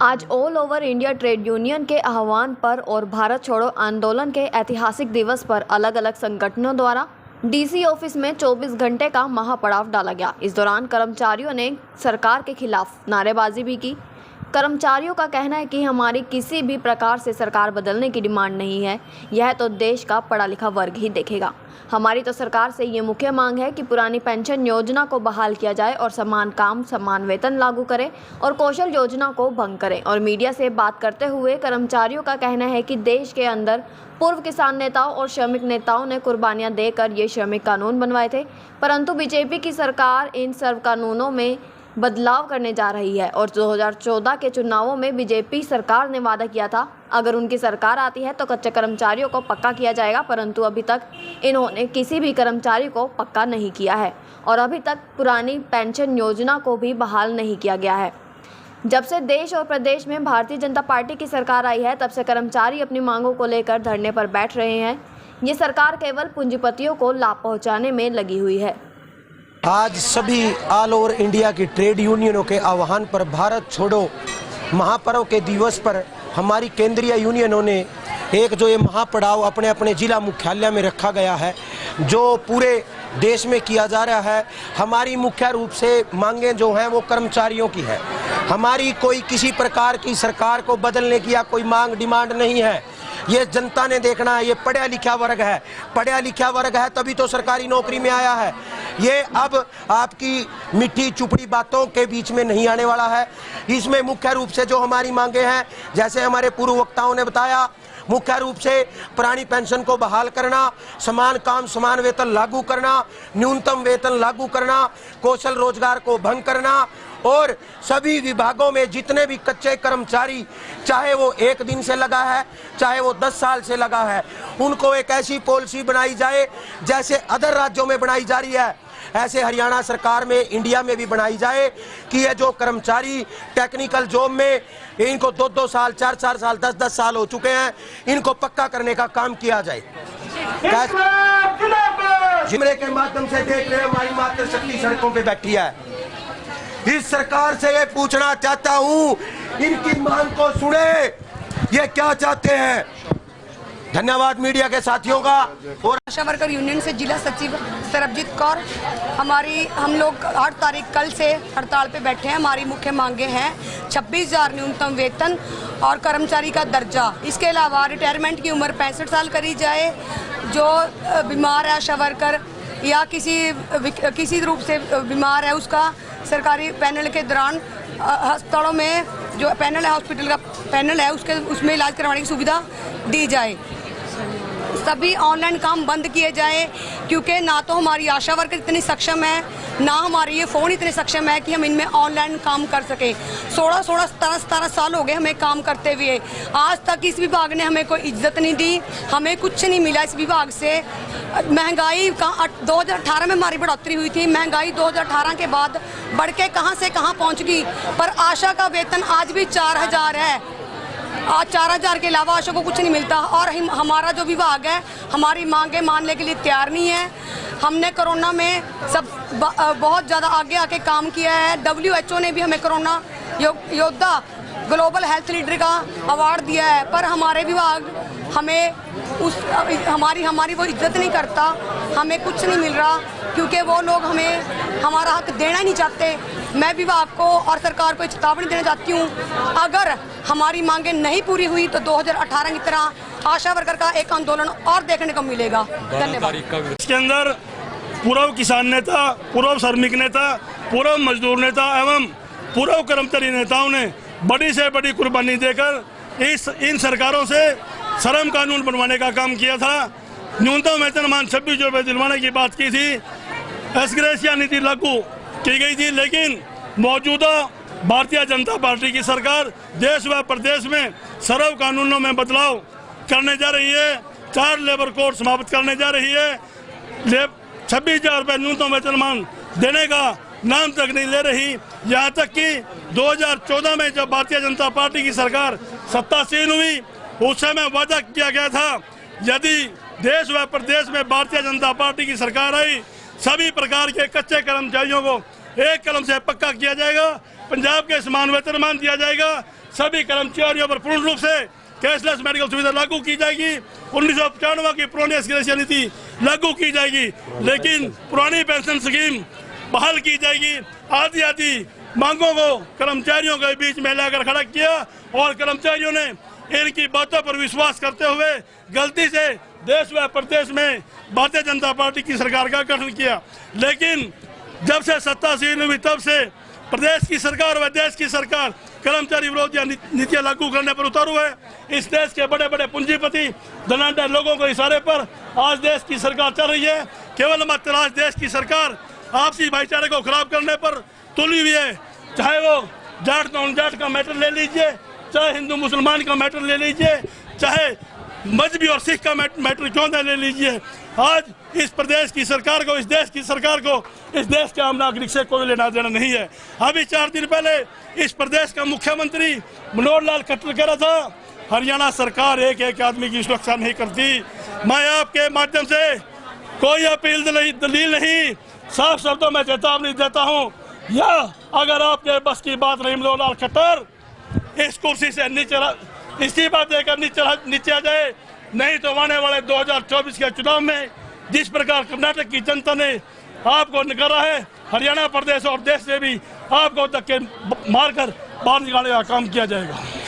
आज all over India trade union के आह्वान पर और भारत छोड़ो आंदोलन के ऐतिहासिक दिवस पर अलग अलग संगठनों द्वारा डीसी ऑफिस में 24 घंटे का महापड़ाव डाला गया। इस दौरान कर्मचारियों ने सरकार के खिलाफ नारेबाजी भी की। कर्मचारियों का कहना है कि हमारी किसी भी प्रकार से सरकार बदलने की डिमांड नहीं है, यह तो देश का पढ़ा लिखा वर्ग ही देखेगा। हमारी तो सरकार से ये मुख्य मांग है कि पुरानी पेंशन योजना को बहाल किया जाए और समान काम समान वेतन लागू करें और कौशल योजना को भंग करें। और मीडिया से बात करते हुए कर्मचारियों का कहना है कि देश के अंदर पूर्व किसान नेताओं और श्रमिक नेताओं ने कुर्बानियां देकर ये श्रमिक कानून बनवाए थे, परंतु बीजेपी की सरकार इन सर्व कानूनों में बदलाव करने जा रही है। और 2014 के चुनावों में बीजेपी सरकार ने वादा किया था अगर उनकी सरकार आती है तो कच्चे कर्मचारियों को पक्का किया जाएगा, परंतु अभी तक इन्होंने किसी भी कर्मचारी को पक्का नहीं किया है और अभी तक पुरानी पेंशन योजना को भी बहाल नहीं किया गया है। जब से देश और प्रदेश में भारतीय जनता पार्टी की सरकार आई है, तब से कर्मचारी अपनी मांगों को लेकर धरने पर बैठ रहे हैं। ये सरकार केवल पूंजीपतियों को लाभ पहुँचाने में लगी हुई है। आज सभी ऑल ओवर इंडिया की ट्रेड यूनियनों के आह्वान पर भारत छोड़ो महापर्व के दिवस पर हमारी केंद्रीय यूनियनों ने एक जो ये महापड़ाव अपने अपने जिला मुख्यालय में रखा गया है, जो पूरे देश में किया जा रहा है। हमारी मुख्य रूप से मांगें जो हैं वो कर्मचारियों की है। हमारी कोई किसी प्रकार की सरकार को बदलने की या कोई मांग डिमांड नहीं है। ये जनता ने देखना है, ये पढ़ा लिखा वर्ग है। पढ़ा लिखा वर्ग है तभी तो सरकारी नौकरी में आया है। ये अब आपकी मीठी चुपड़ी बातों के बीच में नहीं आने वाला है। इसमें मुख्य रूप से जो हमारी मांगे हैं, जैसे हमारे पूर्व वक्ताओं ने बताया, मुख्य रूप से पुरानी पेंशन को बहाल करना, समान काम समान वेतन लागू करना, न्यूनतम वेतन लागू करना, कौशल रोजगार को भंग करना और सभी विभागों में जितने भी कच्चे कर्मचारी, चाहे वो 1 दिन से लगा है चाहे वो 10 साल से लगा है, उनको एक ऐसी पॉलिसी बनाई जाए जैसे अदर राज्यों में बनाई जा रही है, ऐसे हरियाणा सरकार में इंडिया में भी बनाई जाए कि ये जो कर्मचारी टेक्निकल जॉब में इनको 2-2 साल 4-4 साल 10-10 साल हो चुके हैं, इनको पक्का करने का काम किया जाए। जिमरे के माध्यम से देख रहे हमारी मातृशक्ति सड़कों पे बैठी है। इस सरकार से ये पूछना चाहता हूं, इनकी मांग को सुने, ये क्या चाहते हैं। धन्यवाद मीडिया के साथियों का। और आशा वर्कर यूनियन से जिला सचिव सरबजीत कौर, हम लोग 8 तारीख कल से हड़ताल पे बैठे हैं। हमारी मुख्य मांगे हैं 26,000 न्यूनतम वेतन और कर्मचारी का दर्जा। इसके अलावा रिटायरमेंट की उम्र 65 साल करी जाए। जो बीमार है आशा वर्कर या किसी रूप से बीमार है, उसका सरकारी पैनल के दौरान अस्पतालों में जो पैनल है, हॉस्पिटल का पैनल है, उसमें इलाज करवाने की सुविधा दी जाए। सभी ऑनलाइन काम बंद किए जाए, क्योंकि ना तो हमारी आशा वर्कर इतनी सक्षम है, ना हमारे ये फ़ोन इतने सक्षम है कि हम इनमें ऑनलाइन काम कर सकें। 16, 17 साल हो गए हमें काम करते हुए। आज तक इस विभाग ने हमें कोई इज्जत नहीं दी, हमें कुछ नहीं मिला इस विभाग से। महंगाई का 2018 में हमारी बढ़ोतरी हुई थी, महंगाई 2018 के बाद बढ़ के कहाँ से कहाँ पहुँच गई। पर आशा का वेतन आज भी 4000 है। आज 4000 के अलावा आशा को कुछ नहीं मिलता। और हमारा जो विभाग है हमारी मांगें मानने के लिए तैयार नहीं है। हमने कोरोना में बहुत ज़्यादा आगे आके काम किया है। WHO ने भी हमें कोरोना योद्धा ग्लोबल हेल्थ लीडर का अवार्ड दिया है, पर हमारे विभाग हमें हमारी वो इज्जत नहीं करता। हमें कुछ नहीं मिल रहा, क्योंकि वो लोग हमें हमारा हक देना ही नहीं चाहते। मैं विभाग को और सरकार को चेतावनी देना चाहती हूँ, अगर हमारी मांगें नहीं पूरी हुई तो 2018 की तरह आशा वर्कर का एक आंदोलन और देखने को मिलेगा। धन्यवाद। इसके अंदर पूर्व किसान नेता, पूर्व श्रमिक नेता, पूर्व मजदूर नेता एवं पूर्व कर्मचारी नेताओं ने बड़ी से बड़ी कुर्बानी देकर इन सरकारों से श्रम कानून बनवाने का काम किया था। न्यूनतम वेतनमान 26 रुपये दिलवाने की बात की थी। एसग्रेसिया नीति लागू की गई थी, लेकिन मौजूदा भारतीय जनता पार्टी की सरकार देश व प्रदेश में श्रम कानूनों में बदलाव करने जा रही है। 4 लेबर कोड समाप्त करने जा रही है। 26,000 रुपये न्यूनतम वेतनमान देने का नाम तक नहीं ले रही। यहाँ तक कि 2014 में जब भारतीय जनता पार्टी की सरकार सत्तासीन हुई, उस समय वादा किया गया था यदि देश व प्रदेश में भारतीय जनता पार्टी की सरकार आई, सभी प्रकार के कच्चे कर्मचारियों को एक कलम से पक्का किया जाएगा, पंजाब के समान वेतनमान दिया जाएगा, सभी कर्मचारियों पर पूर्ण रूप से कैशलेस मेडिकल सुविधा लागू की जाएगी। 1995 की पुरानी ग्रेशिया नीति लागू की जाएगी, लेकिन पुरानी पेंशन स्कीम बहाल की जाएगी। आदि आदि मांगों को कर्मचारियों के बीच में लाकर खड़ा किया और कर्मचारियों ने इनकी बातों पर विश्वास करते हुए गलती से देश व प्रदेश में भारतीय जनता पार्टी की सरकार का गठन किया। लेकिन जब से सत्ता संभाली हुई तब से प्रदेश की सरकार व देश की सरकार कर्मचारी विरोधी नीतियां लागू करने पर उतारू है। इस देश के बड़े बड़े पूंजीपति धनाढ्य लोगों के इशारे पर आज देश की सरकार चल रही है। केवल मात्र आज देश की सरकार आपसी भाईचारे को खराब करने पर तुली हुई है। चाहे वो जाट नॉन जाट का मैटर ले लीजिए, चाहे हिंदू मुसलमान का मैटर ले लीजिए, चाहे मजहबी और सिख का मैटर क्यों न ले लीजिए। आज इस प्रदेश की सरकार को, इस देश की सरकार को, इस देश के आम नागरिक से कोई लेना देना नहीं है। अभी 4 दिन पहले इस प्रदेश का मुख्यमंत्री मनोहर लाल खट्टर कह रहा था हरियाणा सरकार एक एक आदमी की सुरक्षा नहीं करती। मैं आपके माध्यम से कोई अपील दलील नहीं, साफ शब्दों में चेतावनी देता हूँ, या अगर आपके बस की बात नहीं मनोहर लाल खट्टर इस कुर्सी से नीचे इस्तीफा देकर नीचे आ जाए, नहीं तो आने वाले 2024 के चुनाव में जिस प्रकार कर्नाटक की जनता ने आपको नकारा है, हरियाणा प्रदेश और देश से भी आपको धक्के मारकर बाहर निकालने का काम किया जाएगा।